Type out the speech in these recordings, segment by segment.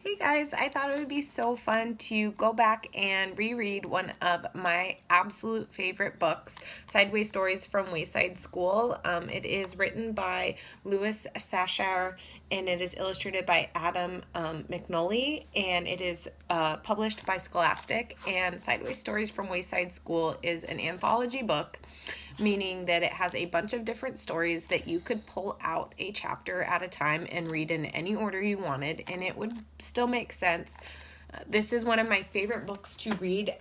Hey guys, I thought it would be so fun to go back and reread one of my absolute favorite books, Sideways Stories from Wayside School. It is written by Sachar and it is illustrated by Adam McCauley, and it is published by Scholastic. And Sideways Stories from Wayside School is an anthology book, meaning that it has a bunch of different stories that you could pull out a chapter at a time and read in any order you wanted, and it would still make sense. This is one of my favorite books to read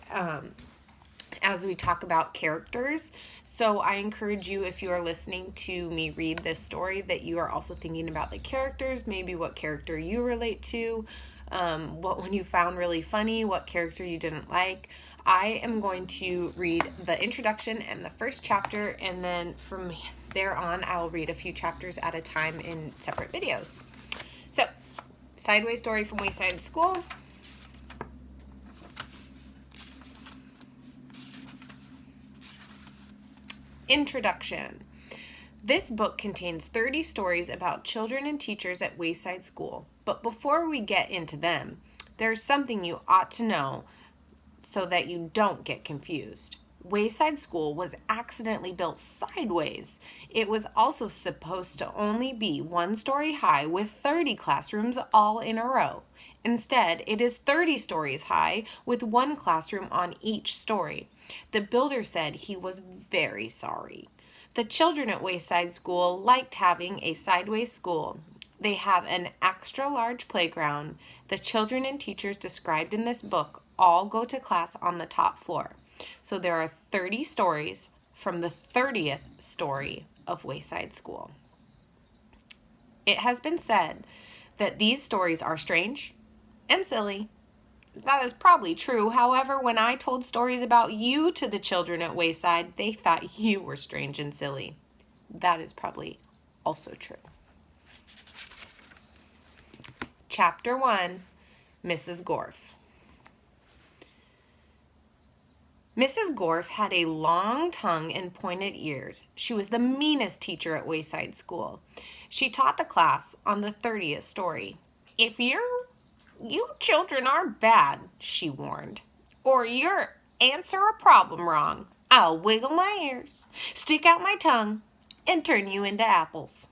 as we talk about characters. So I encourage you, if you are listening to me read this story, that you are also thinking about the characters, maybe what character you relate to, what one you found really funny, what character you didn't like. I am going to read the introduction and the first chapter, and then from there on, I will read a few chapters at a time in separate videos. So, Sideways Story from Wayside School. Introduction. This book contains 30 stories about children and teachers at Wayside School. But before we get into them, there's something you ought to know so that you don't get confused. Wayside School was accidentally built sideways. It was also supposed to only be one story high with 30 classrooms all in a row. Instead, it is 30 stories high with one classroom on each story. The builder said he was very sorry. The children at Wayside School liked having a sideways school. They have an extra large playground. The children and teachers described in this book all go to class on the top floor. So there are 30 stories from the 30th story of Wayside School. It has been said that these stories are strange and silly. That is probably true. However, when I told stories about you to the children at Wayside, they thought you were strange and silly. That is probably also true. Chapter 1, Mrs. Gorf. Mrs. Gorf had a long tongue and pointed ears. She was the meanest teacher at Wayside School. She taught the class on the 30th story. "If you children are bad," she warned, "or you answer a problem wrong, I'll wiggle my ears, stick out my tongue, and turn you into apples."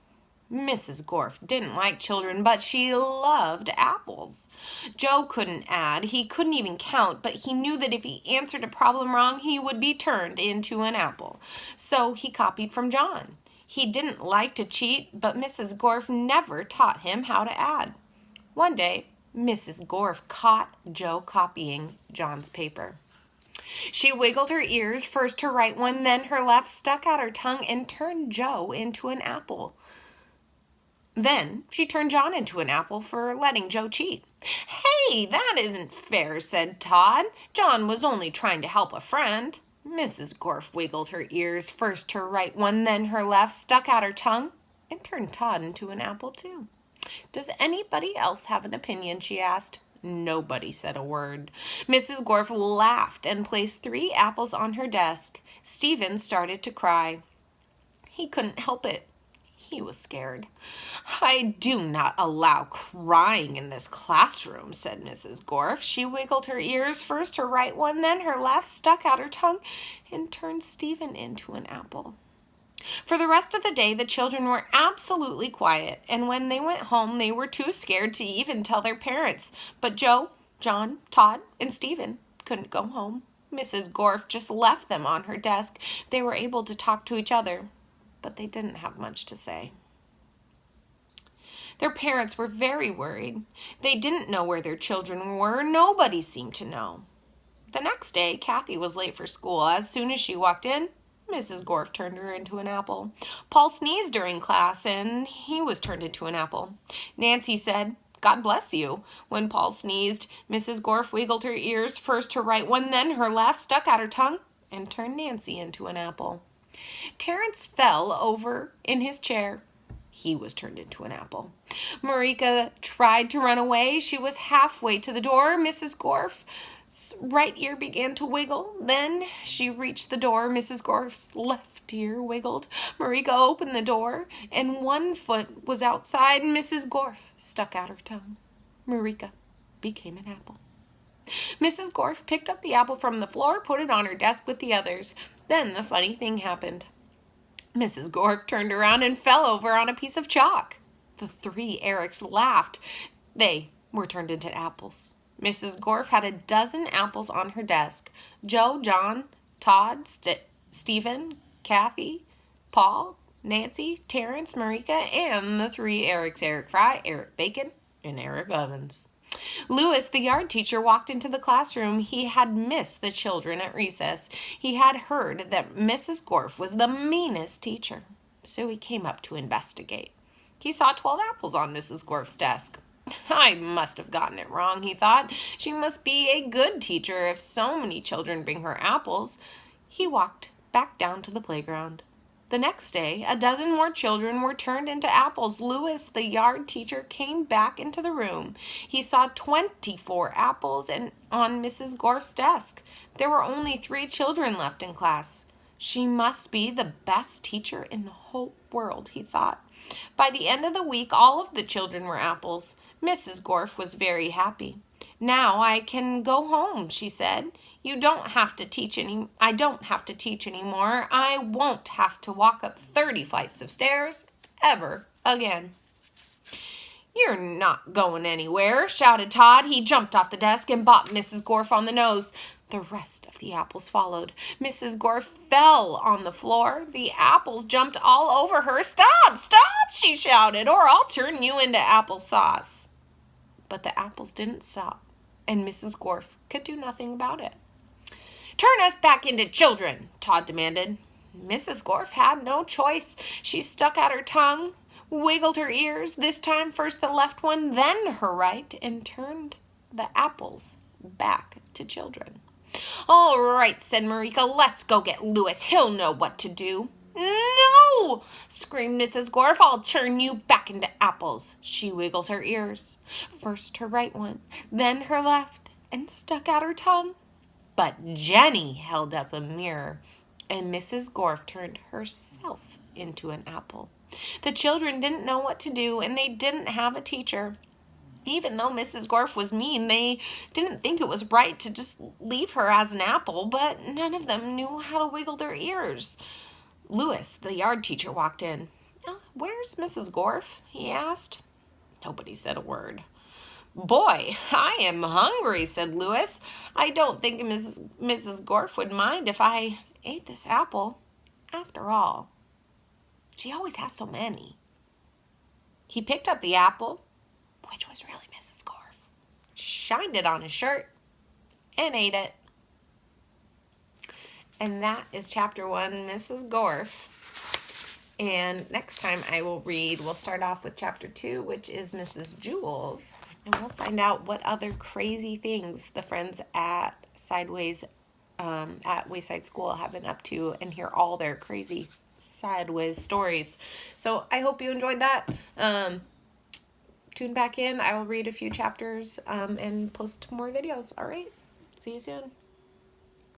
Mrs. Gorf didn't like children, but she loved apples. Joe couldn't add, he couldn't even count, but he knew that if he answered a problem wrong, he would be turned into an apple. So he copied from John. He didn't like to cheat, but Mrs. Gorf never taught him how to add. One day, Mrs. Gorf caught Joe copying John's paper. She wiggled her ears, first her right one, then her left, stuck out her tongue, and turned Joe into an apple. Then she turned John into an apple for letting Joe cheat. "Hey, that isn't fair," said Todd. "John was only trying to help a friend." Mrs. Gorf wiggled her ears, first her right one, then her left, stuck out her tongue, and turned Todd into an apple too. "Does anybody else have an opinion?" she asked. Nobody said a word. Mrs. Gorf laughed and placed 3 apples on her desk. Stephen started to cry. He couldn't help it. He was scared. "I do not allow crying in this classroom," said Mrs. Gorf. She wiggled her ears, first her right one, then her left, stuck out her tongue, and turned Stephen into an apple. For the rest of the day, the children were absolutely quiet, and when they went home, they were too scared to even tell their parents. But Joe, John, Todd, and Stephen couldn't go home. Mrs. Gorf just left them on her desk. They were able to talk to each other, but they didn't have much to say. Their parents were very worried. They didn't know where their children were. Nobody seemed to know. The next day, Kathy was late for school. As soon as she walked in, Mrs. Gorf turned her into an apple. Paul sneezed during class, and he was turned into an apple. Nancy said, "God bless you." When Paul sneezed, Mrs. Gorf wiggled her ears, first her right one, then her left, stuck out her tongue, and turned Nancy into an apple. Terrence fell over in his chair. He was turned into an apple. Marika tried to run away. She was halfway to the door. Mrs. Gorf's right ear began to wiggle. Then she reached the door. Mrs. Gorf's left ear wiggled. Marika opened the door, and one foot was outside. Mrs. Gorf stuck out her tongue. "Marika, became an apple. Mrs. Gorf picked up the apple from the floor, put it on her desk with the others. Then the funny thing happened. Mrs. Gorf turned around and fell over on a piece of chalk. The 3 Erics laughed. They were turned into apples. Mrs. Gorf had a dozen apples on her desk. Joe, John, Todd, Stephen, Kathy, Paul, Nancy, Terrence, Marika, and the 3 Erics: Eric Fry, Eric Bacon, and Eric Ovens. Lewis, the yard teacher, walked into the classroom. He had missed the children at recess. He had heard that Mrs. Gorf was the meanest teacher, so he came up to investigate. He saw 12 apples on Mrs. Gorf's desk. I must have gotten it wrong, he thought. She must be a good teacher if so many children bring her apples. He walked back down to the playground. The next day, a dozen more children were turned into apples. Lewis, the yard teacher, came back into the room. He saw 24 apples on Mrs. Gorf's desk. There were only 3 children left in class. She must be the best teacher in the whole world, he thought. By the end of the week, all of the children were apples. Mrs. Gorf was very happy. Now I can go home, she said. I don't have to teach anymore. I won't have to walk up 30 flights of stairs ever again. You're not going anywhere, shouted Todd. He jumped off the desk and bopped Mrs. Gorf on the nose. The rest of the apples followed. Mrs. Gorf fell on the floor. The apples jumped all over her. Stop, stop, she shouted, or I'll turn you into applesauce. But the apples didn't stop, and Mrs. Gorf could do nothing about it. Turn us back into children, Todd demanded. Mrs. Gorf had no choice. She stuck out her tongue, wiggled her ears, this time first the left one, then her right, and turned the apples back to children. All right, said Marika, let's go get Lewis. He'll know what to do. No, screamed Mrs. Gorf. I'll turn you back into apples. She wiggled her ears, first her right one, then her left, and stuck out her tongue. But Jenny held up a mirror, and Mrs. Gorf turned herself into an apple. The children didn't know what to do, and they didn't have a teacher. Even though Mrs. Gorf was mean, they didn't think it was right to just leave her as an apple, but none of them knew how to wiggle their ears. Lewis, the yard teacher, walked in. Where's Mrs. Gorf? He asked. Nobody said a word. Boy, I am hungry, said Lewis. I don't think Mrs. Gorf would mind if I ate this apple. After all, she always has so many. He picked up the apple, which was really Mrs. Gorf, shined it on his shirt, and ate it. And that is chapter 1, Mrs. Gorf. And next time we'll start off with chapter 2, which is Mrs. Jewls. And we'll find out what other crazy things the friends at Wayside School have been up to and hear all their crazy sideways stories. So I hope you enjoyed that. Tune back in. I will read a few chapters and post more videos. All right. See you soon.